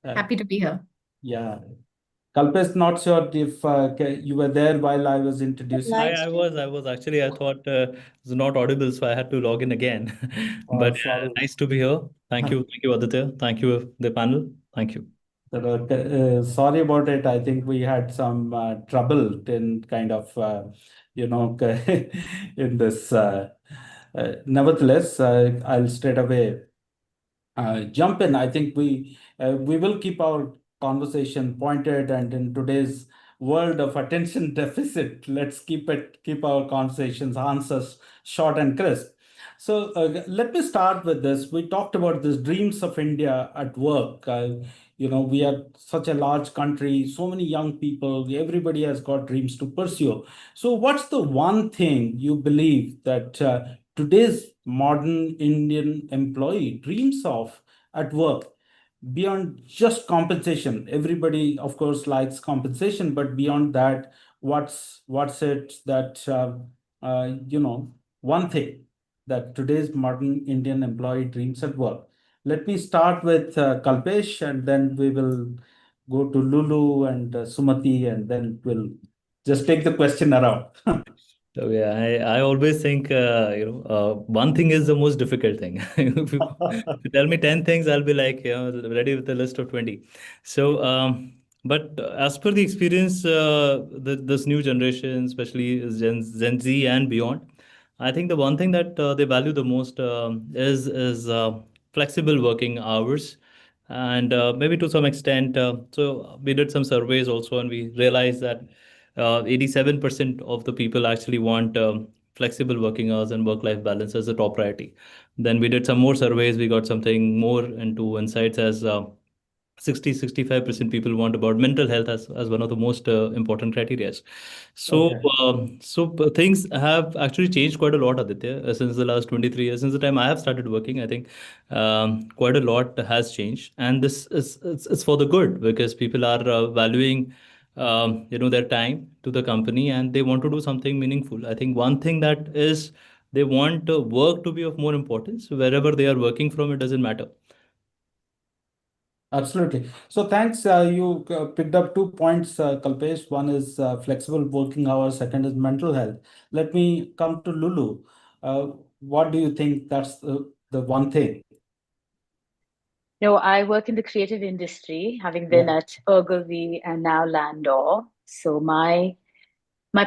Happy to be here. Yeah. Kalpesh, not sure if you were there while I was introducing. I was actually, I thought it was not audible, so I had to log in again. But Sorry. nice to be here. Thank you, Aditya. Thank you, the panel. Thank you. Sorry about it. I think we had some trouble in kind of, in this. Nevertheless, I'll straight away jump in. I think we will keep our conversation pointed, and in today's world of attention deficit, let's keep our conversations answers short and crisp. So let me start with this. We talked about this dreams of India at work. We are such a large country, so many young people. Everybody has got dreams to pursue. So, what's the one thing you believe that today's modern Indian employee dreams of at work beyond just compensation? Everybody, of course, likes compensation, but beyond that, what's it that one thing that today's modern Indian employee dreams at work? Let me start with Kalpesh, and then we will go to Lulu and Sumati, and then we'll just take the question around. So yeah, I always think one thing is the most difficult thing. If you tell me 10 things, I'll be like, ready with a list of 20. So but as per the experience, this new generation, especially is Gen Z and beyond, I think the one thing that they value the most is flexible working hours. And maybe to some extent, so we did some surveys also, and we realized that 87% of the people actually want flexible working hours and work-life balance as a top priority. Then we did some more surveys. We got something more into insights as 65% people want about mental health as one of the most important criteria. So, Okay. things have actually changed quite a lot, Aditya, since the last 23 years. Since the time I have started working, I think quite a lot has changed, and this is it's for the good because people are valuing their time to the company, and they want to do something meaningful. I think one thing that is they want work to be of more importance wherever they are working from. It doesn't matter. Absolutely. So thanks. You picked up 2 points, Kalpesh. One is flexible working hours. Second is mental health. Let me come to Lulu. Uh, what do you think that's the one thing? No, I work in the creative industry, having been Yeah. at Ogilvy and now Landor. So my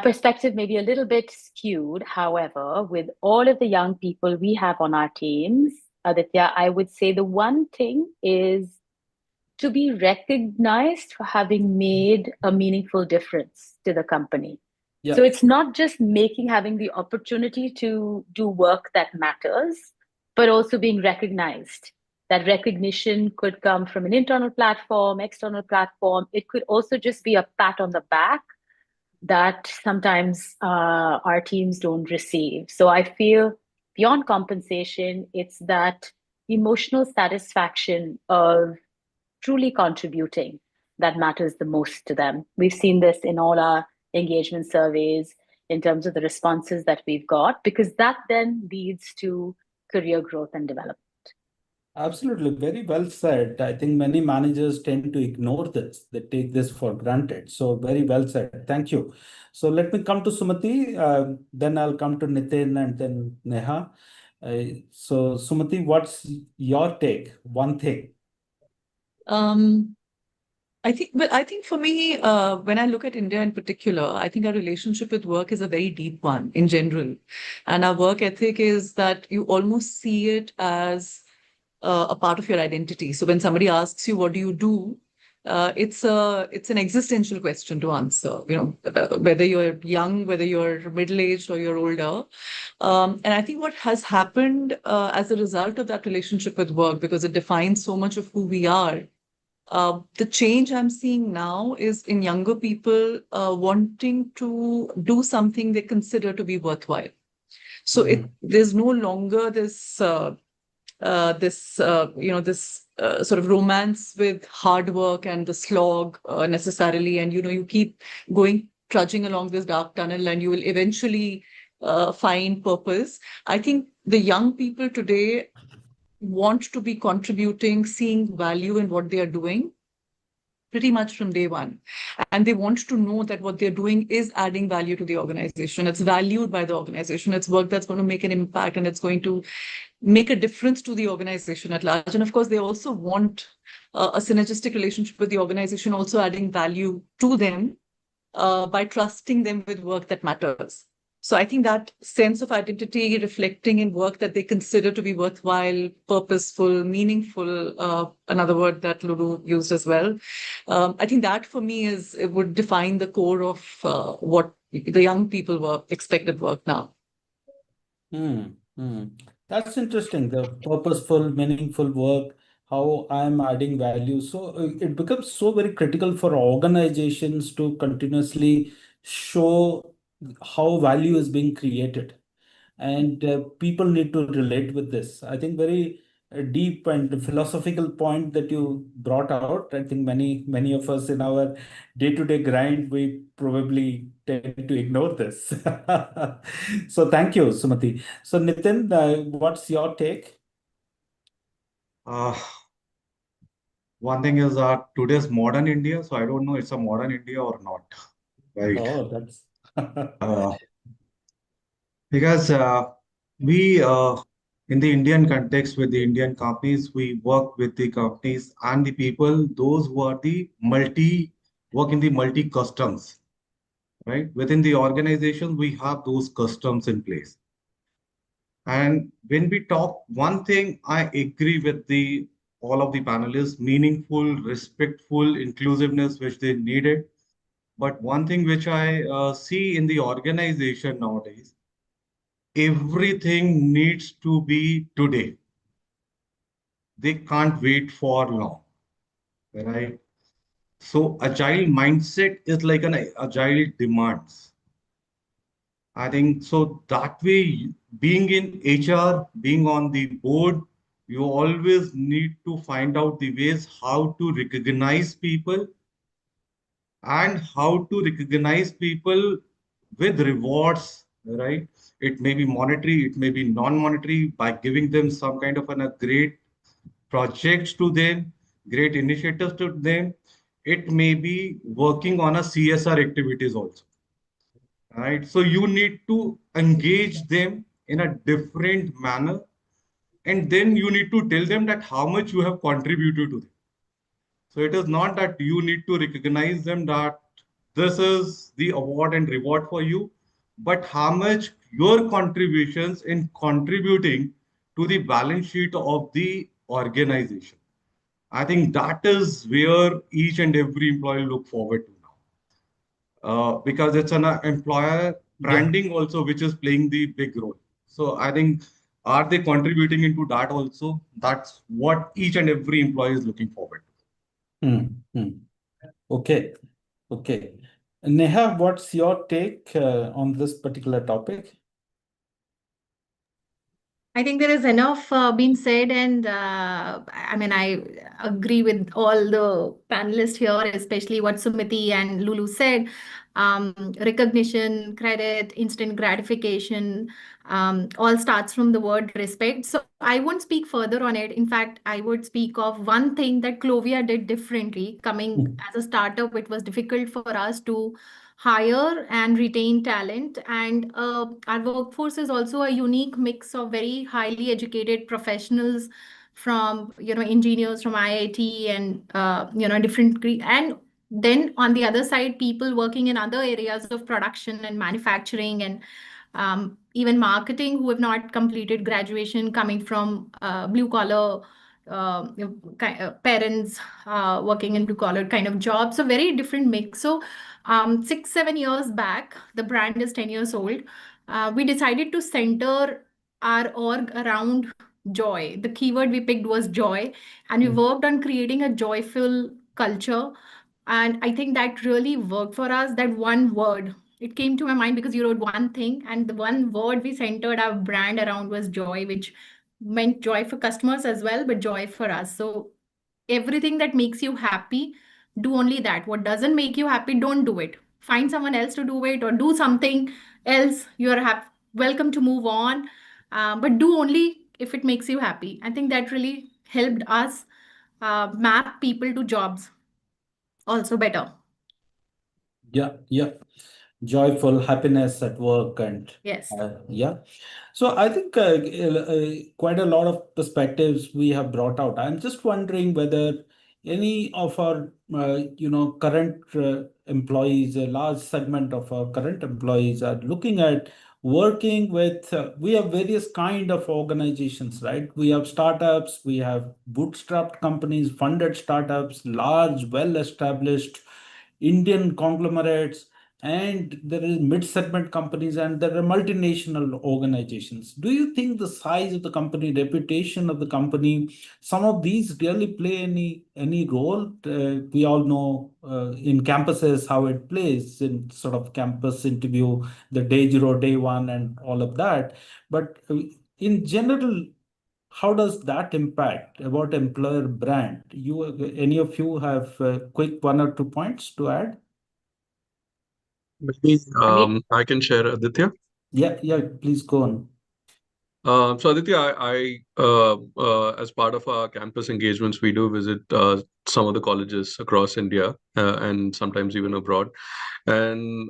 perspective may be a little bit skewed. However, with all of the young people we have on our teams, Aditya, I would say the one thing is to be recognized for having made a meaningful difference to the company. So Yeah. it's not just having the opportunity to do work that matters, but also being recognized. That recognition could come from an internal platform, external platform. It could also just be a pat on the back that sometimes our teams don't receive. So I feel beyond compensation, it's that emotional satisfaction of truly contributing that matters the most to them. We've seen this in all our engagement surveys in terms of the responses that we've got, because that then leads to career growth and development. Absolutely. Very well said. I think many managers tend to ignore this. They take this for granted. So very well said. Thank you. So let me come to Sumati. Then I'll come to Nitin and then Neha. So Sumati, what's your take? One thing. Um, I think for me, when I look at India in particular, I think our relationship with work is a very deep one in general. And our work ethic is that you almost see it as a part of your identity. So when somebody asks you, what do you do? It's an existential question to answer, whether you're young, whether you're middle-aged or you're older. And I think what has happened as a result of that relationship with work, because it defines so much of who we are, the change I'm seeing now is in younger people wanting to do something they consider to be worthwhile. So there's no longer this sort of romance with hard work and the slog necessarily, and you keep going trudging along this dark tunnel, and you will eventually find purpose. I think the young people today want to be contributing, seeing value in what they are doing. pretty much from day one. And they want to know that what they're doing is adding value to the organization. It's valued by the organization. It's work that's going to make an impact and it's going to make a difference to the organization at large. And of course, they also want a synergistic relationship with the organization, also adding value to them by trusting them with work that matters. So I think that sense of identity reflecting in work that they consider to be worthwhile, purposeful, meaningful, another word that Lulu used as well. I think that for me it would define the core of what the young people expect at work now. Hmm. That's interesting. The purposeful, meaningful work, how I'm adding value. So it becomes so very critical for organizations to continuously show how value is being created. And people need to relate with this. I think very deep and philosophical point that you brought out. I think many of us in our day-to-day grind, we probably tend to ignore this. So thank you, Sumati. So Nitin, what's your take? Uh, One thing is that today's modern India, so I don't know it's a modern India or not, right? Oh, that's Uh, because we, in the Indian context with the Indian companies, we work with the companies and the people, those who are the work in the multi customs, right? Within the organization, we have those customs in place. And when we talk, one thing I agree with the all of the panelists, meaningful, respectful, inclusiveness, which they needed. But one thing which I see in the organization nowadays, everything needs to be today. They can't wait for long, right? So agile mindset is like an agile demands. I think so that way, being in HR, being on the board, you always need to find out the ways how to recognize people and how to recognize people with rewards, right? It may be monetary, it may be non-monetary, by giving them some kind of a great projects to them, great initiatives to them. It may be working on a CSR activities also, right? So you need to engage them in a different manner, and then you need to tell them that how much you have contributed to them. So it is not that you need to recognize them that this is the award and reward for you, but how much your contributions in contributing to the balance sheet of the organization. I think that is where each and every employee look forward to now, because it's an employer yeah. branding also, which is playing the big role. So I think, are they contributing into that also? That's what each and every employee is looking forward to. Hmm. Hmm. Okay. Okay. Neha, what's your take on this particular topic? I think there is enough being said, and I mean, I agree with all the panelists here, especially what Sumiti and Lulu said. Recognition, credit, instant gratification, all starts from the word respect. So I won't speak further on it. In fact, I would speak of one thing that Clovia did differently. Coming as a startup, it was difficult for us to hire and retain talent, and our workforce is also a unique mix of very highly educated professionals from engineers from IIT and different and then on the other side people working in other areas of production and manufacturing and even marketing who have not completed graduation, coming from blue collar parents working in blue collar kind of jobs. So very different mix. So 6-7 years back, the brand is 10 years old. We decided to center our org around joy. The keyword we picked was joy, and we worked on creating a joyful culture. And I think that really worked for us. That one word, it came to my mind because you wrote one thing, and the one word we centered our brand around was joy, which meant joy for customers as well, but joy for us. So everything that makes you happy, do only that. What doesn't make you happy, don't do it. Find someone else to do it or do something else. You are welcome to move on, but do only if it makes you happy. I think that really helped us map people to jobs. also better. Yeah. Joyful happiness at work and Yes. yeah. So I think quite a lot of perspectives we have brought out. I'm just wondering whether any of our current employees, a large segment of our current employees are looking at working with. We have various kind of organizations, right? We have startups, we have bootstrapped companies, funded startups, large, well-established Indian conglomerates, and there is mid-segment companies, and there are multinational organizations. Do you think the size of the company, reputation of the company, some of these really play any role? We all know in campuses how it plays in sort of campus interview, the day zero, day one, and all of that. But in general, how does that impact about employer brand? Any of you have quick one or two points to add? Maybe I mean, I can share, Aditya. Yeah, please go on. So Aditya, as part of our campus engagements, we do visit some of the colleges across India and sometimes even abroad. And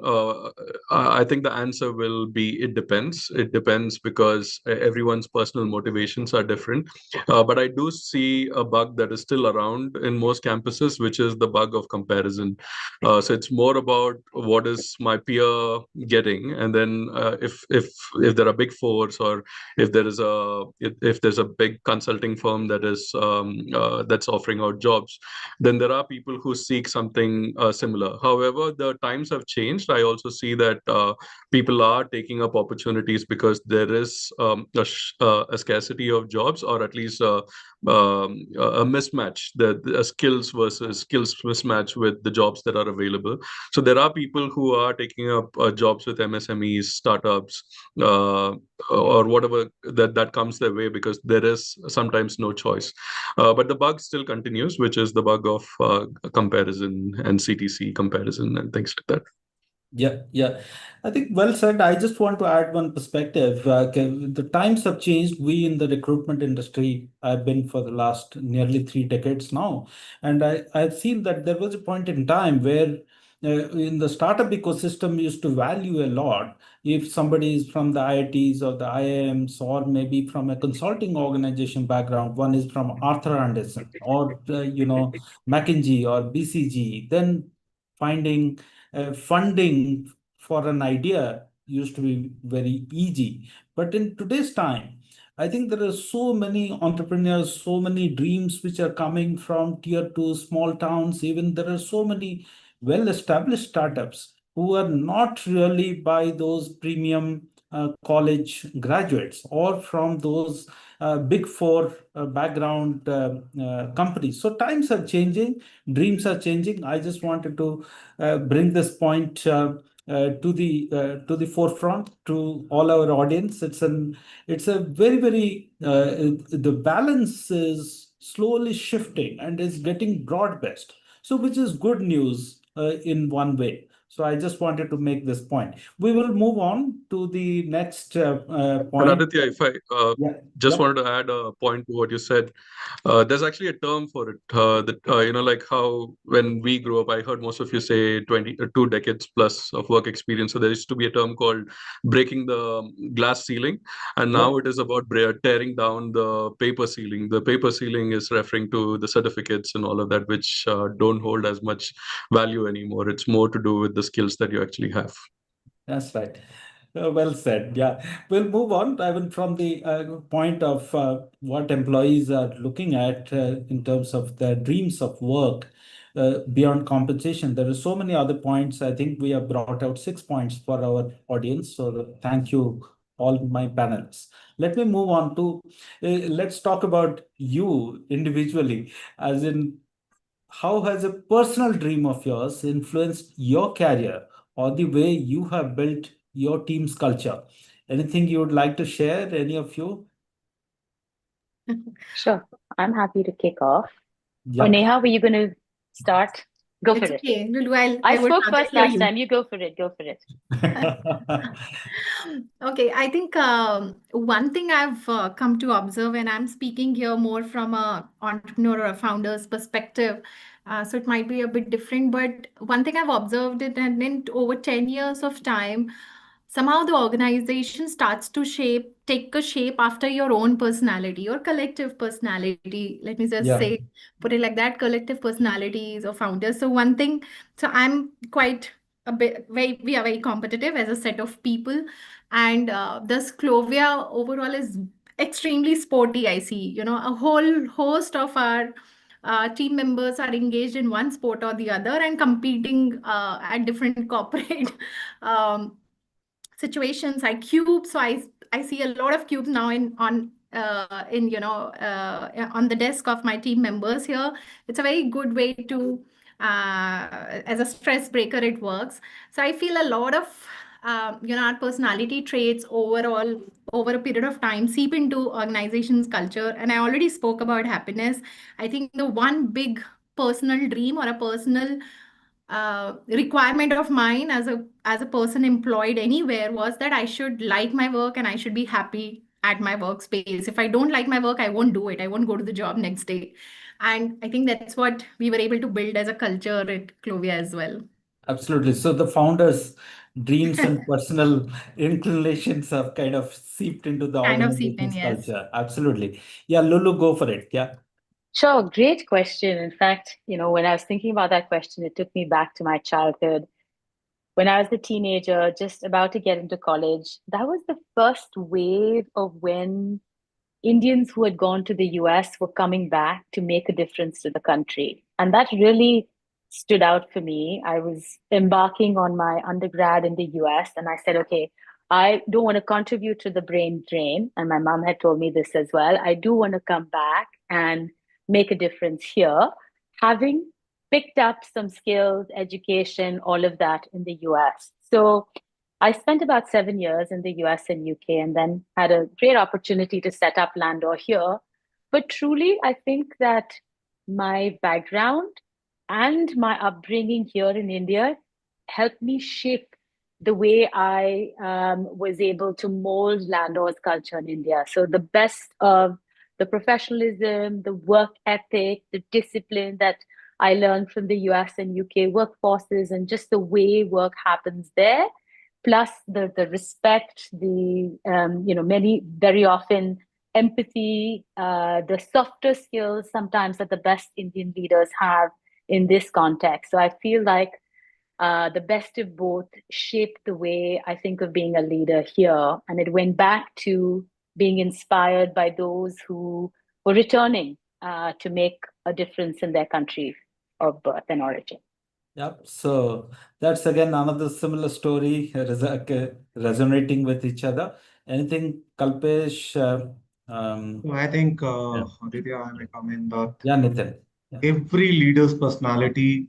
I think the answer will be it depends. It depends because everyone's personal motivations are different. But I do see a bug that is still around in most campuses, which is the bug of comparison. So it's more about what is my peer getting, and then if there are big fours, or if there's a big consulting firm that is that's offering out jobs, then there are people who seek something similar. However, the times have changed. I also see that people are taking up opportunities because there is a scarcity of jobs, or at least a mismatch, a skills versus skills mismatch with the jobs that are available. So there are people who are taking up jobs with MSMEs, startups, or whatever that comes their way, because there is sometimes no choice. But the bug still continues, which is the bug of comparison and CTC comparison and things like that. Yeah. I think well said. I just want to add one perspective. The times have changed. We in the recruitment industry have been for the last nearly 3 decades now. And I've seen that there was a point in time where in the startup ecosystem used to value a lot if somebody is from the IITs or the IIMs, or maybe from a consulting organization background. One is from Arthur Andersen or McKinsey or BCG. Then finding funding for an idea used to be very easy. But in today's time, I think there are so many entrepreneurs, so many dreams which are coming from tier two small towns. Even there are so many well-established startups who are not really by those premium college graduates or from those big four background companies. So times are changing, dreams are changing. I just wanted to bring this point to the forefront to all our audience. It's a very the balance is slowly shifting and is getting broad based. So which is good news in one way. So I just wanted to make this point. We will move on to the next But point. Aditya, if I just Yeah. wanted to add a point to what you said. There's actually a term for it. Like how when we grew up, I heard most of you say 2 decades plus of work experience. So there used to be a term called breaking the glass ceiling, and Yeah. now it is about tearing down the paper ceiling. The paper ceiling is referring to the certificates and all of that, which don't hold as much value anymore. It's more to do with the skills that you actually have. That's right. Well said. Yeah. We'll move on. I mean, from the point of what employees are looking at in terms of their dreams of work beyond compensation. There are so many other points. I think we have brought out 6 points for our audience. So thank you, all my panelists. Let me move on to let's talk about you individually, as in how has a personal dream of yours influenced your career or the way you have built your team's culture? Anything you would like to share, any of you? sure. I'm happy to kick off. Or Yeah. Neha, were you going to start? Go for It's it. okay. Lulu, I I would spoke rather first hear last you. time. You go for it. Go for it. Okay, I think one thing I've come to observe, and I'm speaking here more from a entrepreneur or a founder's perspective, So it might be a bit different. But one thing I've observed it, and in over 10 years of time, somehow the organization starts to take a shape after your own personality, your collective personality. Let me just Yeah, say, put it like that, collective personalities of founders. So one thing, so I'm quite a bit, we are very competitive as a set of people. And this Clovia overall is extremely sporty, I see. A whole host of our team members are engaged in one sport or the other and competing at different corporate um, situations like cubes. So I see a lot of cubes now on the desk of my team members here. It's a very good way to as a stress breaker it works. So I feel a lot of our personality traits overall over a period of time seep into organizations culture. And I already spoke about happiness. I think the one big personal dream or a personal requirement of mine as a person employed anywhere was that I should like my work and I should be happy at my workspace. If I don't like my work, I won't do it. I won't go to the job next day. And I think that's what we were able to build as a culture at Clovia as well. absolutely. So the founders' dreams and personal inclinations have kind of seeped into the Kind of seep in, organization's yes. culture. Absolutely. Yeah, Lulu, go for it. Yeah. Sure, great question. In fact, when I was thinking about that question, it took me back to my childhood. When I was a teenager, just about to get into college, that was the first wave of when Indians who had gone to the US were coming back to make a difference to the country. And that really stood out for me. I was embarking on my undergrad in the US, and I said, okay, I don't want to contribute to the brain drain. And my mom had told me this as well. I do want to come back and make a difference here, having picked up some skills, education, all of that in the US. So I spent about 7 years in the US and UK and then had a great opportunity to set up Landor here. But truly, I think that my background and my upbringing here in India helped me shape the way I was able to mold Landor's culture in India. So the best of the professionalism, the work ethic, the discipline that I learned from the US and UK workforces, and just the way work happens there, plus the respect, the many very often empathy, the softer skills sometimes that the best Indian leaders have in this context. So I feel like the best of both shaped the way I think of being a leader here, and it went back to being inspired by those who were returning to make a difference in their country of birth and origin. Yep. So that's again another similar story resonating with each other. Anything, Kalpesh? So I think, Yeah. Aditya, I may come in that Yeah, Nitin. Yeah. every leader's personality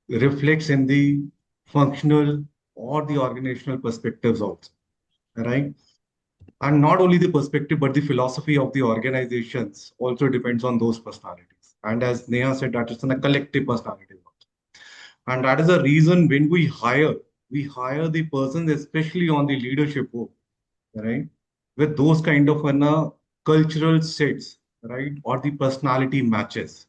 reflects in the functional or the organizational perspectives also, right? And not only the perspective, but the philosophy of the organizations also depends on those personalities. And as Neha said, that is in a collective personality also. And that is the reason when we hire the persons, especially on the leadership role, right? With those kind of cultural sets, right? Or the personality matches.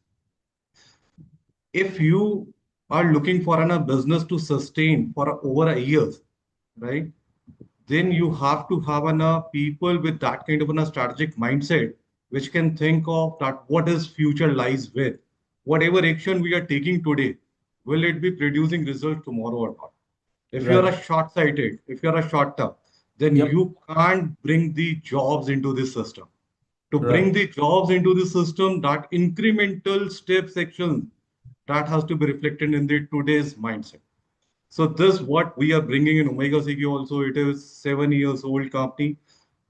If you are looking for a business to sustain for over a years, right? Then you have to have people with that kind of a strategic mindset, which can think of that what is future lies with. Whatever action we are taking today, will it be producing results tomorrow or not? If you are Right. a short-sighted, if you are a short term, then Yep. you can't bring the jobs into this system. To bring Right. the jobs into the system, that incremental step section, that has to be reflected in the today's mindset. So this what we are bringing in Omega CQ also. It is 7 years old company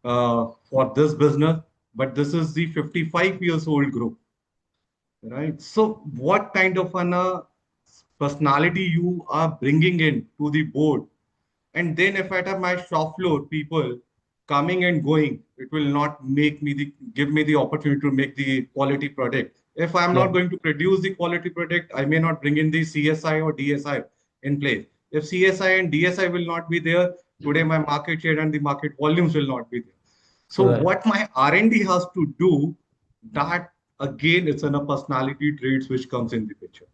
for this business, but this is the 55 years old group, right? So what kind of personality you are bringing in to the board, and then if I have my shop floor people coming and going, it will not make me the give me the opportunity to make the quality product. If I'm not Yep. going to produce the quality product, I may not bring in the CSI or DSI in place. If CSI and DSI will not be there, today my market share and the market volumes will not be there. So Right. what my R&D has to do, that again, it's in a personality traits which comes in the picture.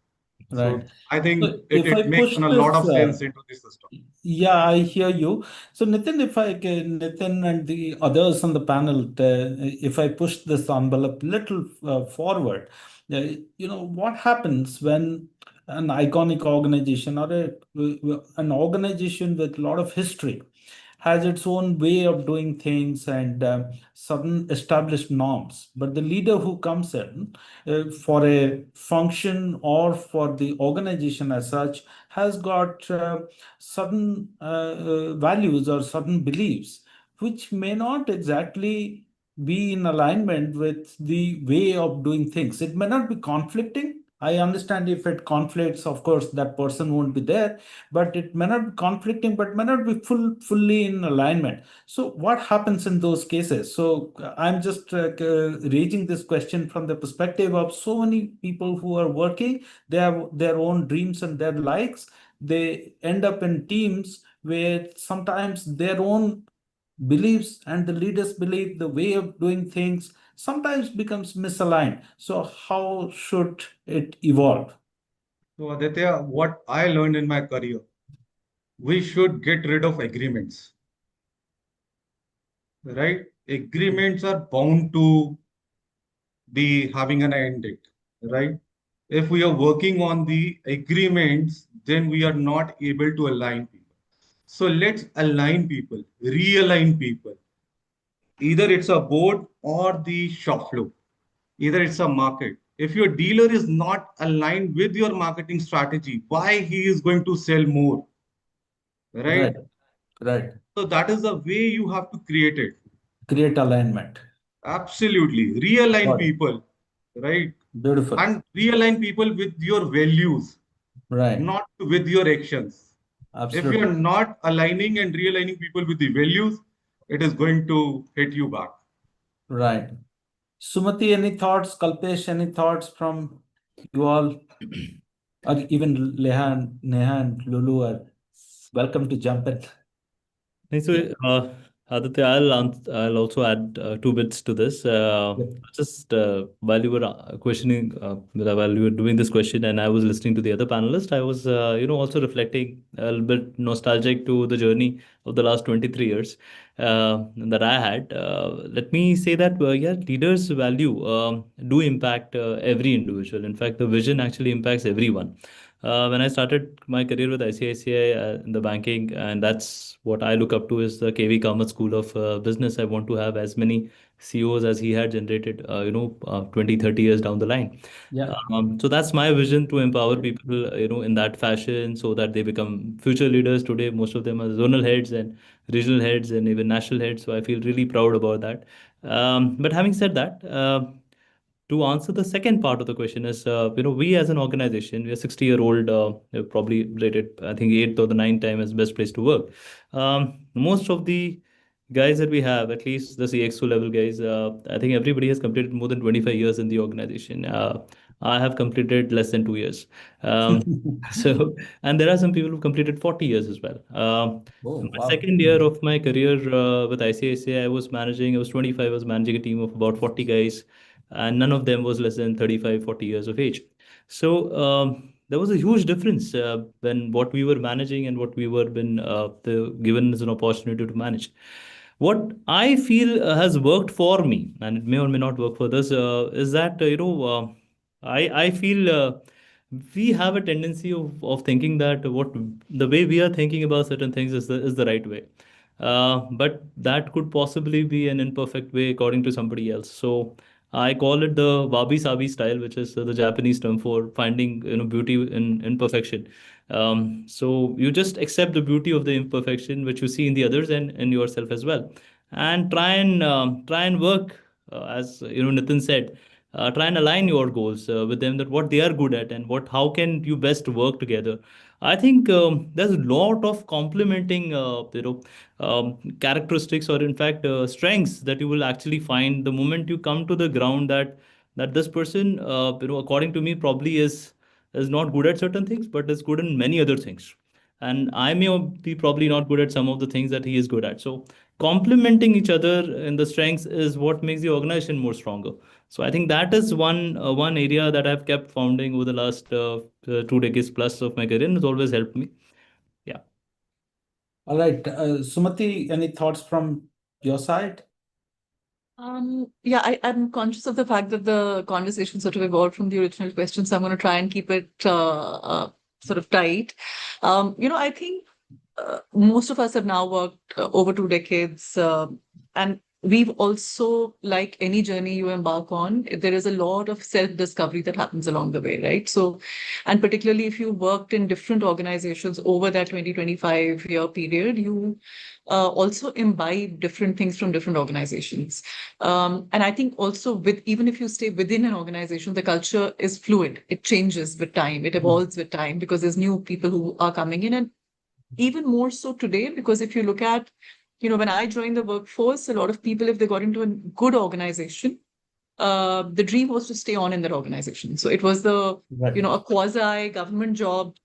Right. So I think So it, if I it makes push a lot this, of sense into the system. yeah, I hear you. So Nitin, if I can, Nitin and the others on the panel, if I push this envelope little forward, what happens when an iconic organization or an organization with a lot of history has its own way of doing things and certain established norms, but the leader who comes in for a function or for the organization as such has got certain values or certain beliefs which may not exactly be in alignment with the way of doing things. It may not be conflicting. I understand if it conflicts, of course, that person won't be there, but it may not be conflicting, but may not be fully in alignment. So, what happens in those cases? So, I'm just raising this question from the perspective of so many people who are working. They have their own dreams and their likes. They end up in teams where sometimes their own beliefs and the leaders believe the way of doing things sometimes becomes misaligned. So how should it evolve? So Aditya, what I learned in my career, we should get rid of agreements, right? Agreements are bound to be having an end date, right? If we are working on the agreements, then we are not able to align people. So let's align people, realign people. Either it's a board or the shop floor, either it's a market. If your dealer is not aligned with your marketing strategy, why he is going to sell more, Right, right? right. So that is the way you have to create it. Create alignment. Absolutely. Realign Got it. people, right? Beautiful. And realign people with your values, Right. not with your actions. If you are Absolutely. not aligning and realigning people with the values, it is going to hit you back. Right. Sumati, any thoughts? Kalpesh, any thoughts from you all? Or even Neha and Lulu are welcome to jump in. So, Yeah. Aditya, I'll also add two bits to this. Yeah. Just while you were questioning, while you were doing this question, and I was listening to the other panelist, I was, also reflecting a little bit nostalgic to the journey of the last 23 years that I had. Let me say that, yeah, leaders' value do impact every individual. In fact, the vision actually impacts everyone. When I started my career with ICICI in the banking, and that's what I look up to is the KV Kamath School of Business. I want to have as many CEOs as he had generated, 20, 30 years down the line. Yeah. So that's my vision to empower people, in that fashion so that they become future leaders. Today, most of them are zonal heads and regional heads and even national heads. So I feel really proud about that. But having said that, to answer the second part of the question is, we as an organization, we are 60-year-old, probably rated, I think, eighth or the ninth time as best place to work. Most of the guys that we have, at least the CXO level guys, I think everybody has completed more than 25 years in the organization. I have completed less than 2 years. So, and there are some people who completed 40 years as well. Oh, My wow. second year of my career with ICICI, I was 25, I was managing a team of about 40 guys, and none of them was less than 35, 40 years of age. So there was a huge difference when what we were managing and what we were been given as an opportunity to manage. What I feel has worked for me, and it may or may not work for others, is that I feel we have a tendency of thinking that what the way we are thinking about certain things is the right way. But that could possibly be an imperfect way according to somebody else. So I call it the wabi sabi style, which is the Japanese term for finding beauty in imperfection. So you just accept the beauty of the imperfection which you see in the others and in yourself as well, and try and work as Nitin said. Try and align your goals with them, that what they are good at and what how can you best work together. I think there's a lot of complementing characteristics, or in fact strengths, that you will actually find the moment you come to the ground, that this person according to me probably is not good at certain things but is good in many other things, and I may be probably not good at some of the things that he is good at. So complementing each other in the strengths is what makes the organization more stronger. So I think that is one area that I've kept founding over the last 2 decades plus of my career, and it's always helped me. Yeah. All right. Sumati, any thoughts from your side? Yeah, I'm conscious of the fact that the conversation sort of evolved from the original question, so I'm going to try and keep it sort of tight. I think most of us have now worked over 2 decades, and we've also, like any journey you embark on, there is a lot of self-discovery that happens along the way, right? So, and particularly if you worked in different organizations over that 20-25 year period, you also imbibe different things from different organizations. And I think also with even if you stay within an organization, the culture is fluid. It changes with time. It evolves with time because there's new people who are coming in, and even more so today, because if you look at, when I joined the workforce, a lot of people, if they got into a good organization, the dream was to stay on in that organization. So it was Right. a quasi government job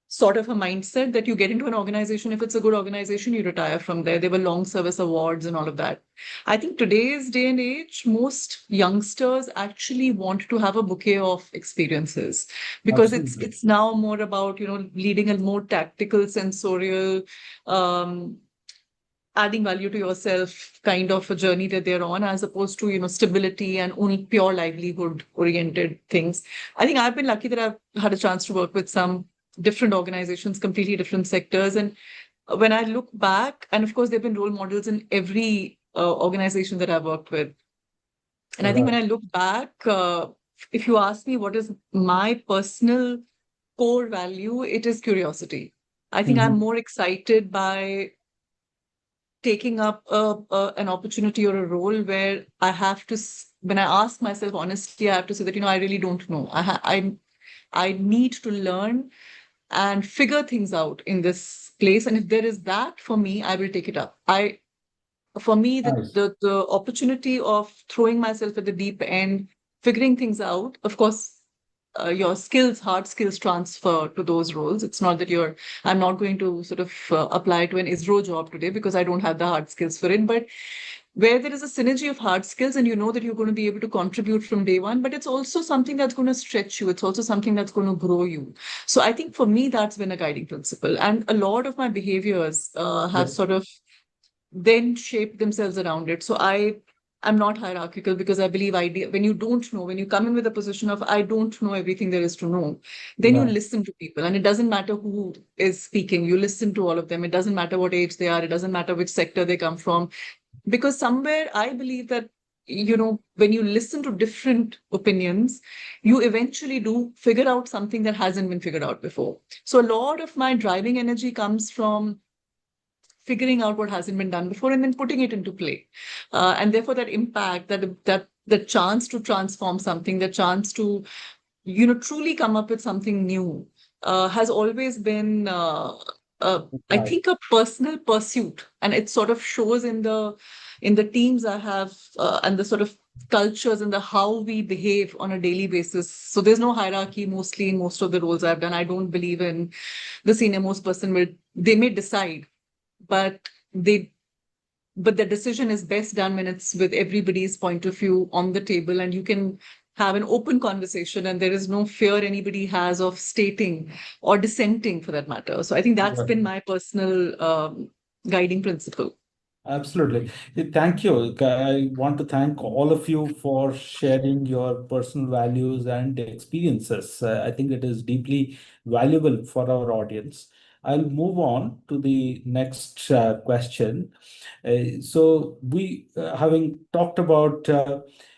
sort of a mindset that you get into an organization. If it's a good organization, you retire from there. There were long service awards and all of that. I think today's day and age, most youngsters actually want to have a bouquet of experiences because Absolutely. it's now more about, leading a more tactical, sensorial, um, adding value to yourself kind of a journey that they're on, as opposed to, stability and only pure livelihood oriented things. I think I've been lucky that I've had a chance to work with some different organizations, completely different sectors. And when I look back, and of course, there have been role models in every organization that I've worked with. And I think when Right. I look back, if you ask me what is my personal core value, it is curiosity. I think I'm more excited by taking up an opportunity or a role where I have to, when I ask myself honestly, I have to say that, I really don't know. I need to learn and figure things out in this place. And if there is that for me, I will take it up. For me, Nice. the opportunity of throwing myself at the deep end, figuring things out, of course, your skills, hard skills transfer to those roles. It's not that I'm not going to sort of apply to an ISRO job today because I don't have the hard skills for it. But where there is a synergy of hard skills and you know that you're going to be able to contribute from day one, but it's also something that's going to stretch you. It's also something that's going to grow you. So I think for me, that's been a guiding principle. And a lot of my behaviors have Yeah. sort of then shape themselves around it. So I'm not hierarchical because I believe when you don't know, when you come in with a position of I don't know everything there is to know, then you Right. listen to people. And it doesn't matter who is speaking, you listen to all of them. It doesn't matter what age they are, it doesn't matter which sector they come from. Because somewhere I believe that, when you listen to different opinions, you eventually do figure out something that hasn't been figured out before. So a lot of my driving energy comes from figuring out what hasn't been done before and then putting it into play. And therefore that impact, that the chance to transform something, the chance to, truly come up with something new, has always been, I Right. think, a personal pursuit. And it sort of shows in the teams I have, and the sort of cultures and the how we behave on a daily basis. So there's no hierarchy mostly in most of the roles I've done. I don't believe in the senior most person they may decide, but they but the decision is best done when it's with everybody's point of view on the table, and you can have an open conversation and there is no fear anybody has of stating or dissenting for that matter. So I think that's Right. been my personal guiding principle. Absolutely. Thank you. I want to thank all of you for sharing your personal values and experiences. I think it is deeply valuable for our audience. I'll move on to the next question. So we, having talked about,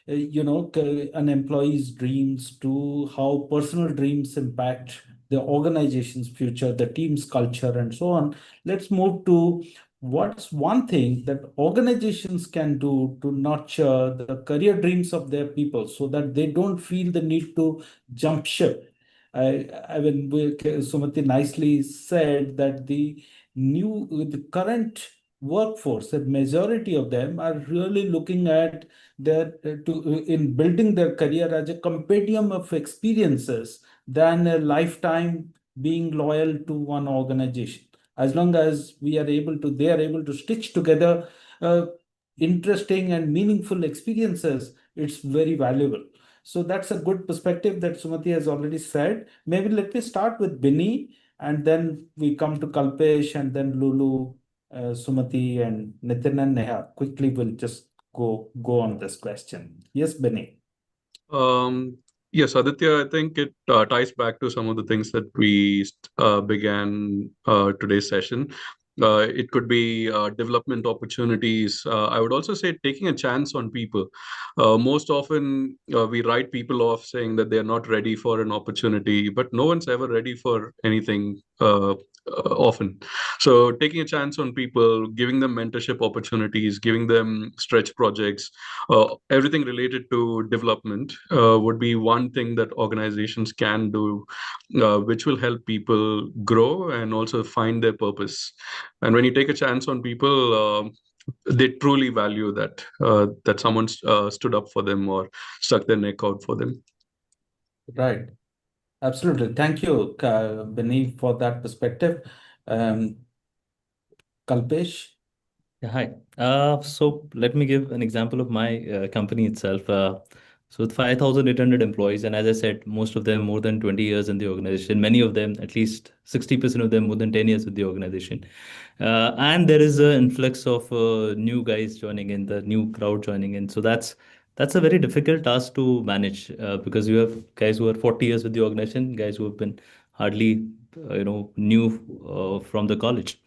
an employee's dreams to how personal dreams impact the organization's future, the team's culture, and so on. Let's move to what's one thing that organizations can do to nurture the career dreams of their people so that they don't feel the need to jump ship. I mean, Sumati nicely said that the current workforce, the majority of them are really looking at their in building their career as a compendium of experiences than a lifetime being loyal to one organization. As long as they are able to stitch together uh, interesting and meaningful experiences, it's very valuable. So that's a good perspective that Sumati has already said. Maybe let me start with Bini, and then we come to Kalpesh, and then Lulu, Sumati, and Nitin and Neha. Quickly, we'll just go on this question. Yes, Bini. Um, yes, Aditya, I think it ties back to some of the things that we began today's session. It could be development opportunities. I would also say taking a chance on people. Most often, we write people off saying that they're not ready for an opportunity, but no one's ever ready for anything often. So, taking a chance on people, giving them mentorship opportunities, giving them stretch projects, everything related to development would be one thing that organizations can do, which will help people grow and also find their purpose. And when you take a chance on people, they truly value that someone stood up for them or stuck their neck out for them. Right. Absolutely. Thank you, Bini, for that perspective. Kalpesh? Yeah, hi. So let me give an example of my company itself. So with 5,800 employees, and as I said, most of them more than 20 years in the organization, many of them, at least 60% of them, more than 10 years with the organization. And there is an influx of new guys joining in, the new crowd joining in. So that's a very difficult task to manage because you have guys who are 40 years with the organization, guys who have been hardly, new from the college,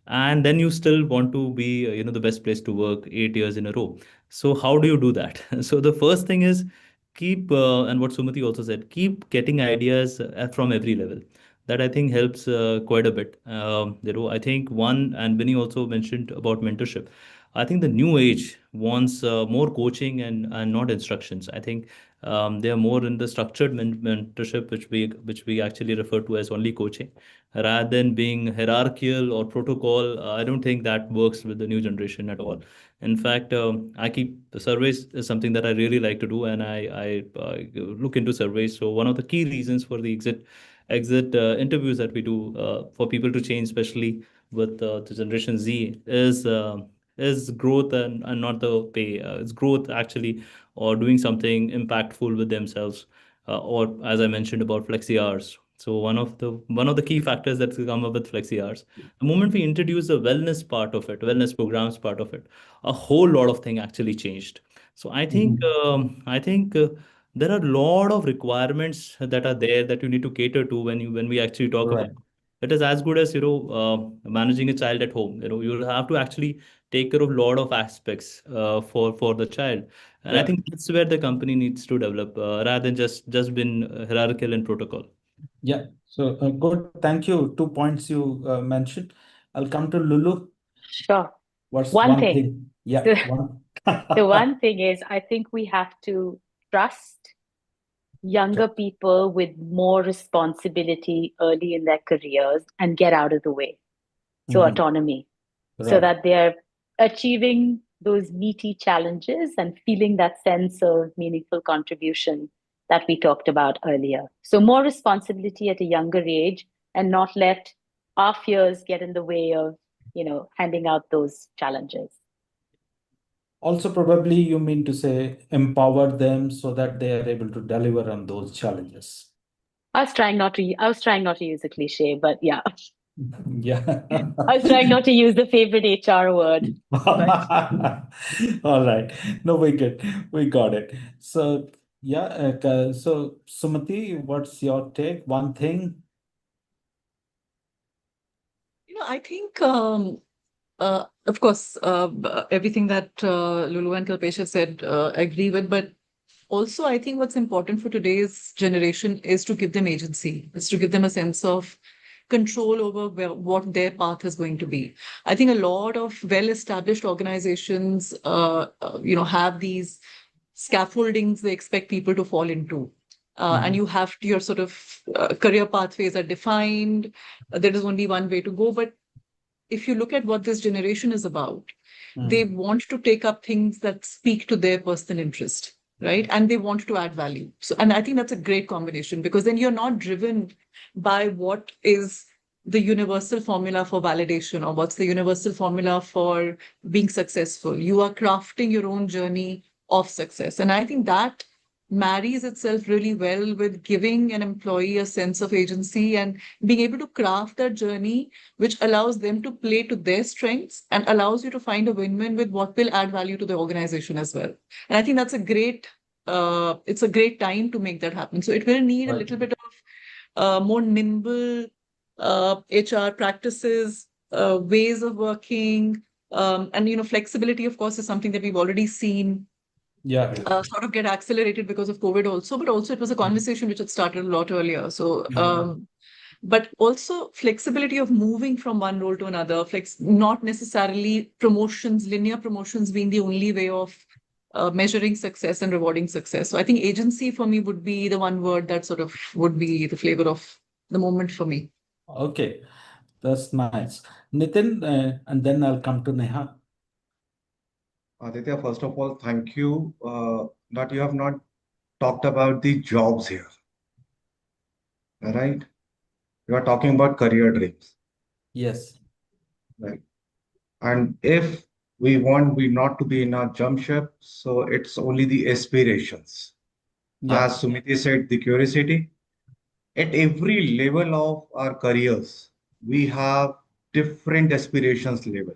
and then you still want to be the best place to work 8 years in a row. So how do you do that? So the first thing is keep and what Sumati also said, keep getting ideas from every level. That I think helps quite a bit. I think one, and Benny also mentioned about mentorship. I think the new age wants more coaching and not instructions. I think they are more in the structured mentorship, which we actually refer to as only coaching, rather than being hierarchical or protocol. I don't think that works with the new generation at all. In fact, I keep the surveys is something that I really like to do, and I look into surveys. So one of the key reasons for the exit interviews that we do for people to change, especially with the Generation Z, is growth and not the pay. It's growth actually, or doing something impactful with themselves, or as I mentioned about flexi hours. So one of the key factors that's come up with flexi hours, the moment we introduce the wellness part of it, wellness programs part of it, a whole lot of thing actually changed. So I think there are a lot of requirements that are there that you need to cater to when we actually talk about. Right. It is as good as managing a child at home. You'll have to actually take care of a lot of aspects for the child, and I Yeah. think that's where the company needs to develop rather than just being hierarchical and protocol. Yeah. So good. Thank you. 2 points you mentioned. I'll come to Lulu. Sure. What's One one thing. thing? Yeah. So One. the one thing is, I think we have to trust younger people with more responsibility early in their careers and get out of the way. So Mhm. autonomy, so Right. that they're achieving those meaty challenges and feeling that sense of meaningful contribution that we talked about earlier. So more responsibility at a younger age and not let our fears get in the way of, handing out those challenges. Also, probably you mean to say empower them so that they are able to deliver on those challenges. I was trying not to use a cliche, but yeah. Yeah. I was trying not to use the favorite HR word. But All right. No, we get, we got it. So yeah. So Sumati, what's your take? One thing. I think, of course, everything that Lulu and Kalpesh have said, I agree with. But also, I think what's important for today's generation is to give them agency, is to give them a sense of control over what their path is going to be. I think a lot of well-established organizations, have these scaffoldings they expect people to fall into. And you have your sort of career pathways are defined. There is only one way to go. But if you look at what this generation is about, they want to take up things that speak to their personal interest, right? And they want to add value. So, and I think that's a great combination, because then you're not driven by what is the universal formula for validation or what's the universal formula for being successful. You are crafting your own journey of success. And I think that marries itself really well with giving an employee a sense of agency and being able to craft that journey, which allows them to play to their strengths and allows you to find a win-win with what will add value to the organization as well. And I think that's a great, it's a great time to make that happen. So it will need a Right. little bit of more nimble HR practices, ways of working, and flexibility, of course, is something that we've already seen Yeah. sort of get accelerated because of COVID also, but also it was a conversation which had started a lot earlier. So, but also flexibility of moving from one role to another, not necessarily promotions, linear promotions being the only way of measuring success and rewarding success. So I think agency for me would be the one word that sort of would be the flavor of the moment for me. Okay, that's nice. Nitin, and then I'll come to Neha. Aditya, first of all, thank you that you have not talked about the jobs here, right? You are talking about career dreams, Yes. right? And if we not to be in a jump ship, so it's only the aspirations. Yeah. As Sumiti said, the curiosity. At every level of our careers, we have different aspirations level,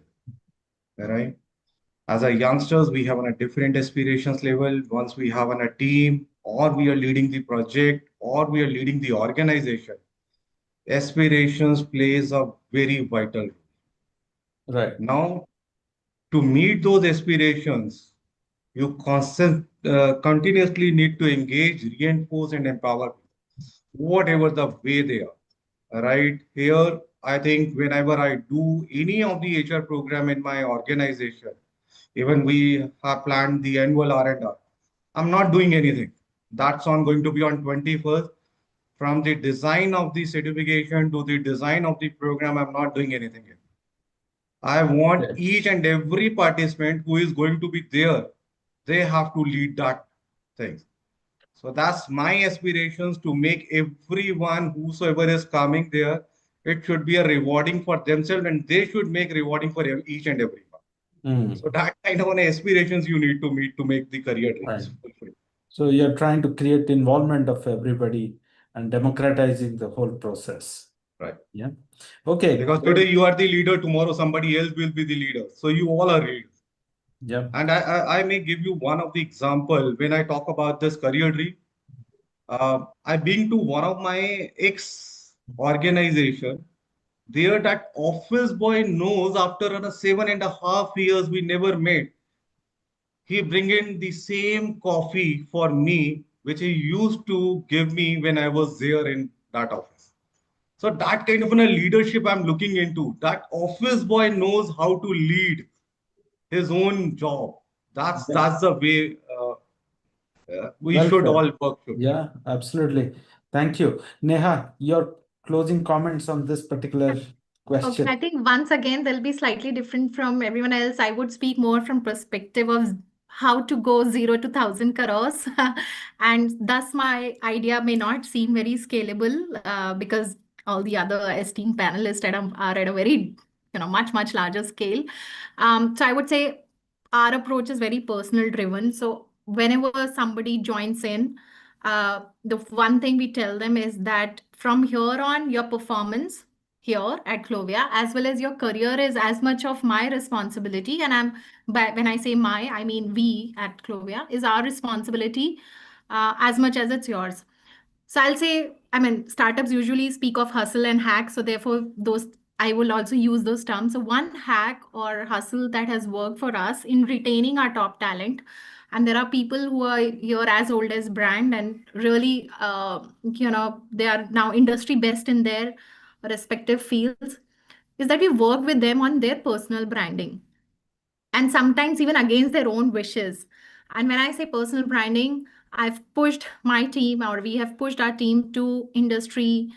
right? As a youngsters, we have on a different aspirations level. Once we have on a team, or we are leading the project, or we are leading the organization, aspirations plays a very vital role. Right. Now, to meet those aspirations, you continuously need to engage, reinforce, and empower whatever the way they are. Right here, I think whenever I do any of the HR program in my organization, even we have planned the annual R&R, I'm not doing anything. That's on going to be on 21st. From the design of the certification to the design of the program, I'm not doing anything yet. I want Okay. each and every participant who is going to be there, they have to lead that thing. So that's my aspirations to make everyone whosoever is coming there, it should be a rewarding for themselves and they should make rewarding for each and everyone. So that kind of an aspirations you need to meet to make the career Right. dreams fulfilled. So you're trying to create involvement of everybody and democratizing the whole process. Right. Yeah. Okay. Because Great. today you are the leader, tomorrow somebody else will be the leader. So you all are leaders. Yeah. And I may give you one of the example when I talk about this career dream. I've been to one of my ex organization. There, that office boy knows after 7.5 years we never met. He bring in the same coffee for me, which he used to give me when I was there in that office. So that kind of a leadership I'm looking into. That office boy knows how to lead his own job. Yeah. That's the way we Well should said. all work. Yeah, absolutely. Thank you. Neha, your closing comments on this particular Okay, question. I think once again they'll be slightly different from everyone else. I would speak more from perspective of how to go 0 to 1,000 crores, and thus my idea may not seem very scalable because all the other esteemed panelists are at a very much larger scale. So I would say our approach is very personal driven. So whenever somebody joins in, the one thing we tell them is that from here on, your performance here at Clovia, as well as your career, is as much of my responsibility. And when I say my, I mean we at Clovia, is our responsibility as much as it's yours. So I'll say, I mean, startups usually speak of hustle and hack. So therefore, those I will also use those terms. So one hack or hustle that has worked for us in retaining our top talent, and there are people who are here as old as brand and really, they are now industry best in their respective fields, is that we work with them on their personal branding and sometimes even against their own wishes. And when I say personal branding, I've pushed my team, or we have pushed our team to industry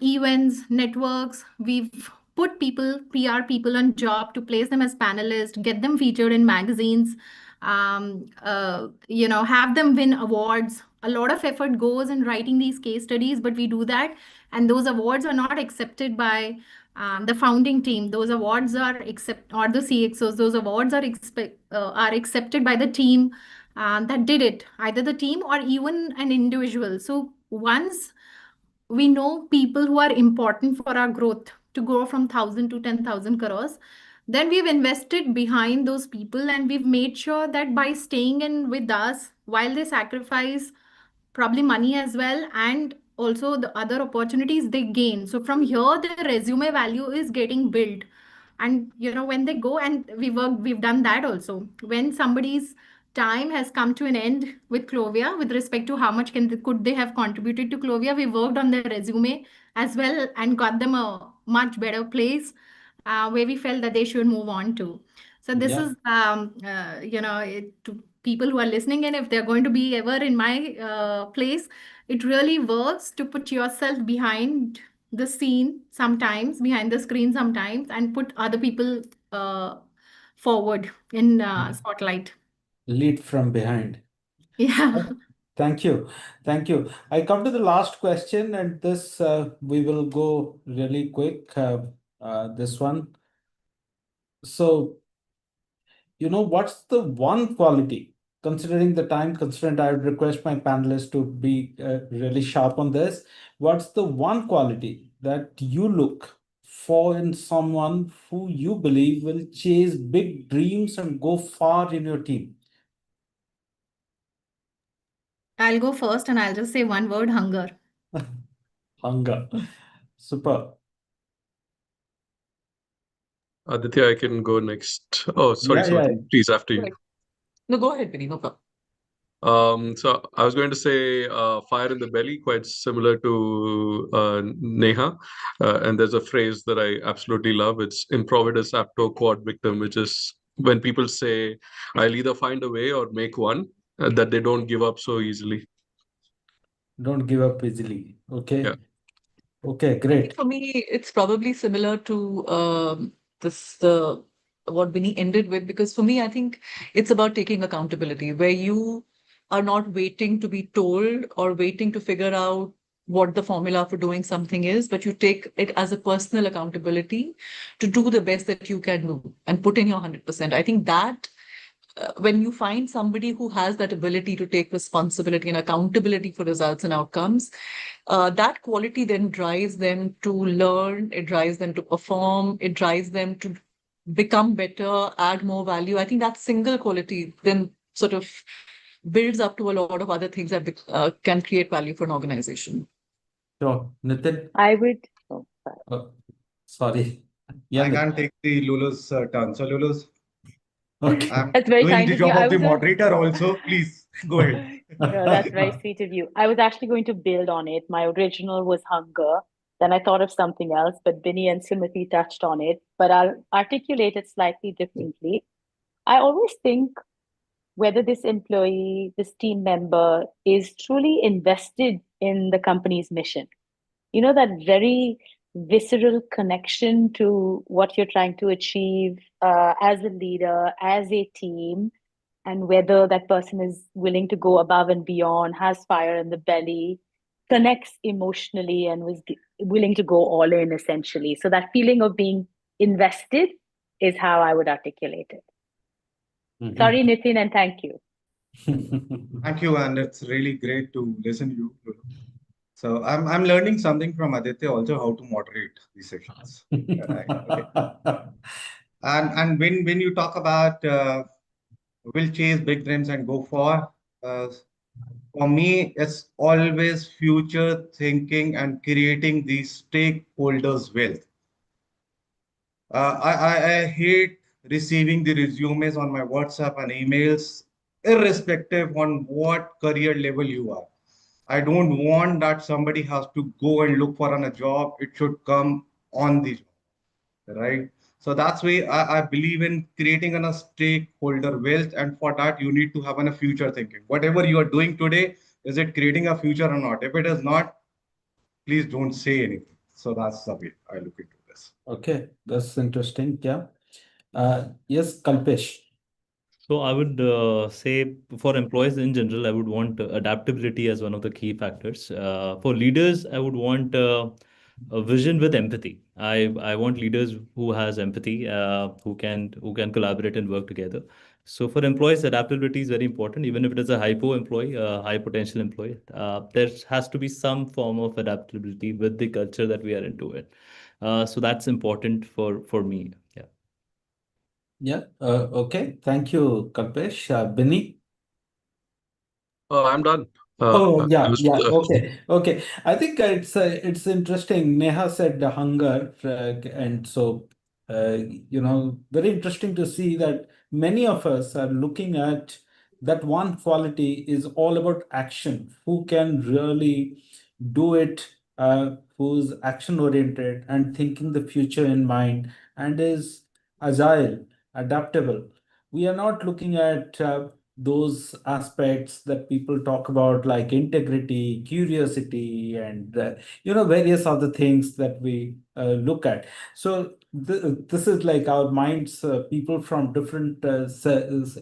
events, networks. We've put PR people on job to place them as panelists, get them featured in magazines, have them win awards. A lot of effort goes in writing these case studies, but we do that. And those awards are not accepted by the founding team. Those awards are or the CXOs. Those awards are accepted by the team that did it, either the team or even an individual. So once we know people who are important for our growth to grow from 1,000 to 10,000 crores, then we've invested behind those people and we've made sure that by staying in with us while they sacrifice probably money as well and also the other opportunities they gain. So from here the resume value is getting built. And when they go, and we've done that also, when somebody's time has come to an end with Clovia with respect to how much could they have contributed to Clovia, we worked on their resume as well and got them a much better place where we felt that they should move on to. So this Yeah. is to people who are listening, and if they're going to be ever in my place, it really works to put yourself behind the scene sometimes, behind the screen sometimes, and put other people forward in spotlight. Lead from behind. Yeah. Thank you. Thank you. I come to the last question, and this we will go really quick. This one. So, what's the one quality, considering the time constraint, I would request my panelists to be really sharp on this. What's the one quality that you look for in someone who you believe will chase big dreams and go far in your team? I'll go first and I'll just say one word: hunger. Hunger. Super. Aditya, I can go next. Oh, sorry, Yeah, yeah. Sumati, please, after you. No, go ahead, Vinny. No problem. So I was going to say fire in the belly, quite similar to Neha. And there's a phrase that I absolutely love. It's improvidus apto quod victim, which is when people say, I'll either find a way or make one, that they don't give up so easily. Don't give up easily. Okay. Yeah. Okay, I think great. for me, it's probably similar to this what Vinny ended with, because for me, I think it's about taking accountability, where you are not waiting to be told or waiting to figure out what the formula for doing something is, but you take it as a personal accountability to do the best that you can do and put in your 100%. I think that when you find somebody who has that ability to take responsibility and accountability for results and outcomes, that quality then drives them to learn, it drives them to perform, it drives them to become better, add more value. I think that single quality then sort of builds up to a lot of other things that can create value for an organization. Sure. Nitin? I would. Oh, sorry. Sorry. Yeah, I Nitin. can't take the Lulu's turn. So Lulu's, Okay. I'm That's very doing kind the of you. job I of the was moderator also. Please go ahead. no, that's very sweet of you. I was actually going to build on it. My original was hunger. Then I thought of something else, but Binny and Simati touched on it. But I'll articulate it slightly differently. I always think whether this employee, this team member is truly invested in the company's mission. That very visceral connection to what you're trying to achieve as a leader, as a team, and whether that person is willing to go above and beyond, has fire in the belly, connects emotionally, and was willing to go all in, essentially. So that feeling of being invested is how I would articulate it. Sorry, Nitin, and thank you. Thank you, and it's really great to listen to you, Lulu. So I'm learning something from Aditya also, how to moderate these sessions. Right. Okay. And when you talk about will chase big dreams and go for me, it's always future thinking and creating these stakeholders wealth. I hate receiving the resumes on my WhatsApp and emails, irrespective on what career level you are. I don't want that somebody has to go and look for a job. It should come on the job, right? So that's why I believe in creating a stakeholder wealth. And for that, you need to have a future thinking. Whatever you are doing today, is it creating a future or not? If it is not, please don't say anything. So that's the way I look into this. Okay, that's interesting. Yeah. Yes, Kalpesh. So I would say for employees in general, I would want adaptability as one of the key factors. For leaders, I would want a vision with empathy. I want leaders who has empathy, who can collaborate and work together. So for employees, adaptability is very important, even if it is a hypo employee, high potential employee. There has to be some form of adaptability with the culture that we are into it. So that's important for me. Yeah. Yeah. Okay. Thank you, Kalpesh. Benny? I'm done. Oh, I yeah, was, yeah. Okay, okay. I think it's interesting. Neha said the hunger, and so very interesting to see that many of us are looking at that one quality is all about action. Who can really do it? Who's action oriented and thinking the future in mind, and is agile, adaptable. We are not looking at those aspects that people talk about, like integrity, curiosity, and various other things that we look at. So this is like our minds, people from different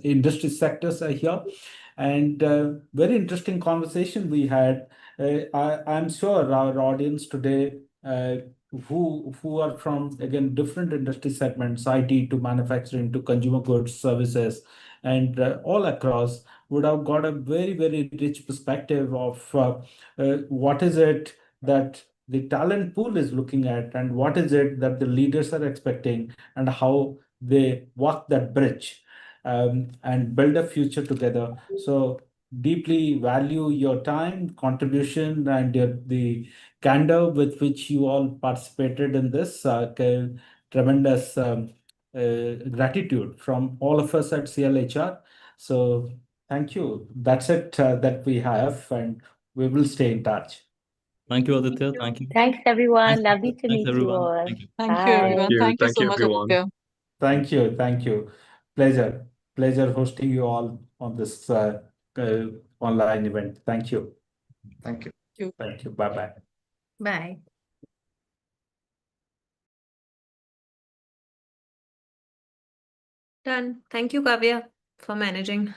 industry sectors are here, and very interesting conversation we had. I'm sure our audience today, who are from, again, different industry segments, IT to manufacturing to consumer goods, services, and all across, would have got a very, very rich perspective of what is it that the talent pool is looking at, and what is it that the leaders are expecting, and how they walk that bridge and build a future together. So deeply value your time, contribution, and the candor with which you all participated in this. Tremendous gratitude from all of us at CIEL HR. So thank you. That's it that we have, and we will stay in touch. Thank you, Aditya. Thank you. Thanks, everyone. Thanks, Lovely to thanks meet you everyone. all. Thank you. Thank you, Bye. everyone. Thank you thank so you, much, everyone. Aditya. Thank you. Thank you. Pleasure. Pleasure hosting you all on this online event. Thank you. Thank you. Thank you. Thank you. Bye bye. Bye. Done. Thank you, Kavya, for managing.